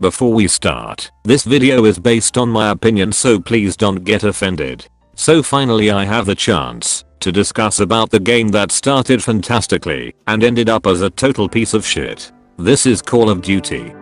Before we start, this video is based on my opinion, so please don't get offended. So finally I have the chance to discuss about the game that started fantastically and ended up as a total piece of shit. This is Call of Duty.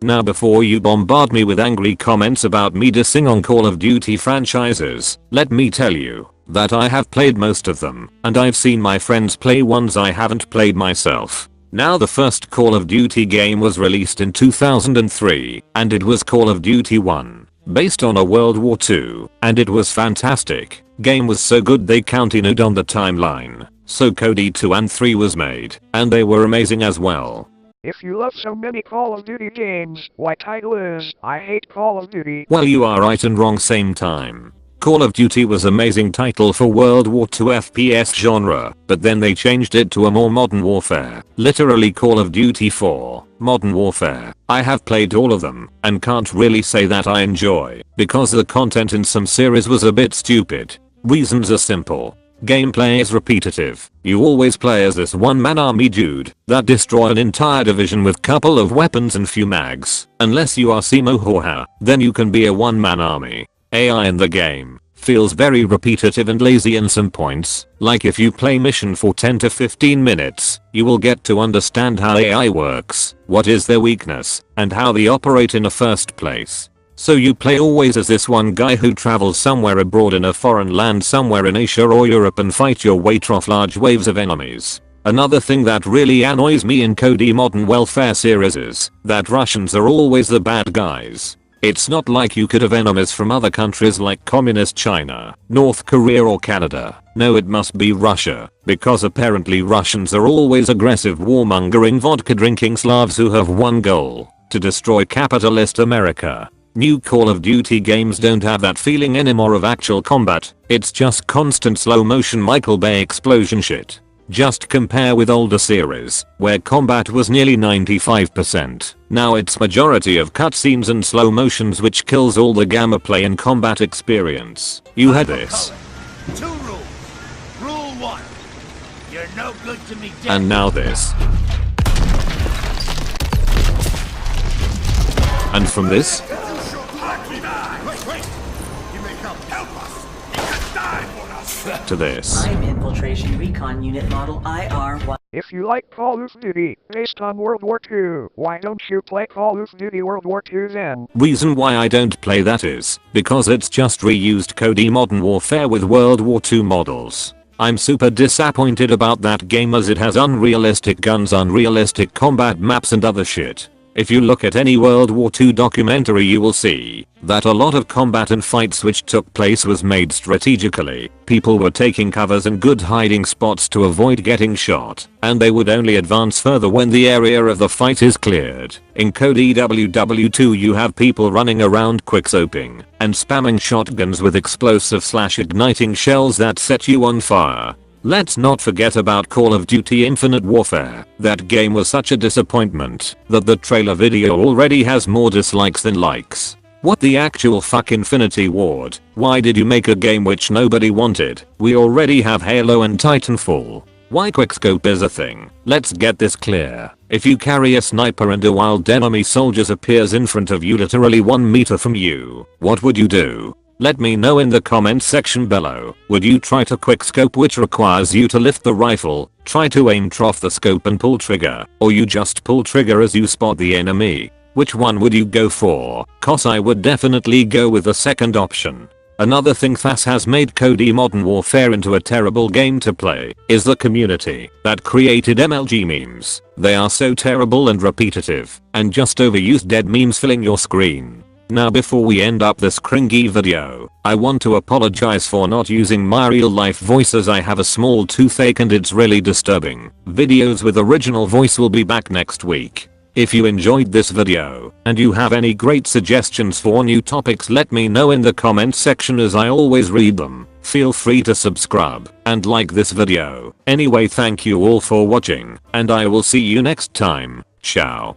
Now before you bombard me with angry comments about me dissing on Call of Duty franchises, let me tell you that I have played most of them, and I've seen my friends play ones I haven't played myself. Now the first Call of Duty game was released in 2003, and it was Call of Duty 1, based on a World War II, and it was fantastic. Game was so good they continued on the timeline, so COD 2 and 3 was made, and they were amazing as well. If you love so many Call of Duty games, why title is, I hate Call of Duty. Well, you are right and wrong same time. Call of Duty was amazing title for World War II FPS genre, but then they changed it to a more modern warfare, literally Call of Duty 4, Modern Warfare. I have played all of them, and can't really say that I enjoy, because the content in some series was a bit stupid. Reasons are simple. Gameplay is repetitive. You always play as this one-man army dude that destroy an entire division with couple of weapons and few mags. Unless you are Simo Horha, then you can be a one-man army. AI in the game feels very repetitive and lazy in some points. Like if you play mission for 10 to 15 minutes, you will get to understand how AI works, what is their weakness, and how they operate in the first place. So you play always as this one guy who travels somewhere abroad in a foreign land somewhere in Asia or Europe and fight your way through large waves of enemies. Another thing that really annoys me in COD Modern Warfare series is that Russians are always the bad guys. It's not like you could have enemies from other countries like communist China, North Korea or Canada. No, it must be Russia, because apparently Russians are always aggressive warmongering vodka drinking Slavs who have one goal: to destroy capitalist America. New Call of Duty games don't have that feeling anymore of actual combat, it's just constant slow motion Michael Bay explosion shit. Just compare with older series, where combat was nearly 95%. Now it's majority of cutscenes and slow motions which kills all the gameplay and combat experience. You had this. Two rules. Rule 1. You're no good to me dead. And now this. And from this. To this. I'm Infiltration Recon Unit Model IR1. If you like Call of Duty based on World War II, why don't you play Call of Duty World War II then? Reason why I don't play that is because it's just reused COD Modern Warfare with World War II models. I'm super disappointed about that game as it has unrealistic guns, unrealistic combat maps and other shit. If you look at any World War II documentary, you will see that a lot of combat and fights which took place was made strategically. People were taking covers and good hiding spots to avoid getting shot, and they would only advance further when the area of the fight is cleared. In COD WW2 you have people running around quickscoping and spamming shotguns with explosive/igniting shells that set you on fire. Let's not forget about Call of Duty Infinite Warfare. That game was such a disappointment that the trailer video already has more dislikes than likes. What the actual fuck, Infinity Ward? Why did you make a game which nobody wanted? We already have Halo and Titanfall. Why quickscope is a thing? Let's get this clear. If you carry a sniper and a wild enemy soldiers appears in front of you literally 1 meter from you, what would you do? Let me know in the comments section below. Would you try to quickscope, which requires you to lift the rifle, try to aim off the scope and pull trigger, or you just pull trigger as you spot the enemy? Which one would you go for? Cause I would definitely go with the second option. Another thing that has made COD Modern Warfare into a terrible game to play is the community that created MLG memes. They are so terrible and repetitive, and just overused dead memes filling your screen. Now before we end up this cringy video, I want to apologize for not using my real life voice as I have a small toothache and it's really disturbing. Videos with original voice will be back next week. If you enjoyed this video and you have any great suggestions for new topics, let me know in the comments section as I always read them. Feel free to subscribe and like this video. Anyway, thank you all for watching and I will see you next time. Ciao.